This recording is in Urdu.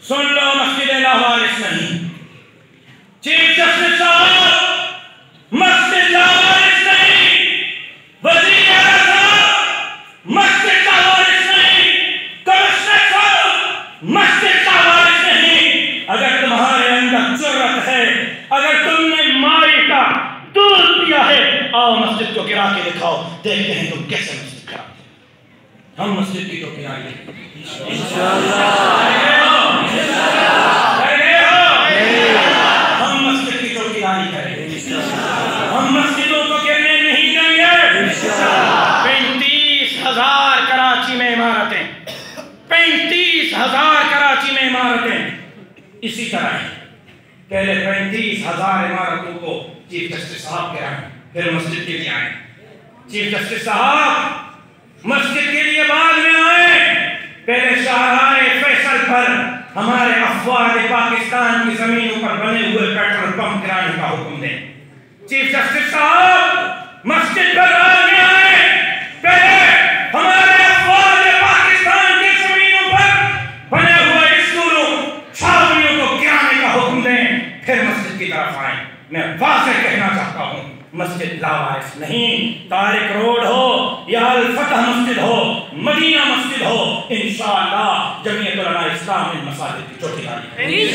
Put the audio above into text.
سن لو مسجد لاوارث نہیں، چیف جسٹس صاحب مسجد لاوارث نہیں، وزیر اعظم صاحب مسجد لاوارث نہیں، کمشنر صاحب مسجد لاوارث نہیں۔ اگر تمہارے اندر جرأت ہے، اگر تم نے مائی کا دودھ پیا ہے، آؤ مسجد کو گرا کے دکھاؤ، دیکھتے ہیں تم کیسے مسجد گراتے ہیں۔ ہم مسجد کی تو گرائیں گے ہم مسجد کی چوکیداری کریں گے، ہم مسجدوں کو گرنے نہیں دیں گے۔ 35,000 کراچی میں عمارتیں، 35,000 کراچی میں عمارتیں اسی طرح ہیں۔ پہلے 35,000 عمارتوں کو چیف جسٹس صاحب گرائیں، پھر مسجد کے لیے آئیں۔ چیف جسٹس صاحب مسجد کے لیے بعد میں آئے، پہلے شاہراہ فیصل پر ہمارے افواج پاکستان کی زمینوں پر بنے ہوئے پیٹرول پمپ گرانے کا حکم دیں۔ چیف جسٹس صاحب مسجد پر بعد میں آئے، پہلے ہمارے افواج پاکستان کی زمینوں پر بنے ہوئے اسکولوں چھاؤنیوں کو گرانے کا حکم دیں، پھر مسجد کی طرف آئیں۔ میں واضح کہنا چاہتا ہوں، مسجد لاوارث نہیں، طارق روڈ ہو یا الفتح مسجد ہو، مدینہ مسجد ہو، انشاءاللہ جمعیت علماء اسلام ان مساجد کی چوکیداری کرے گی۔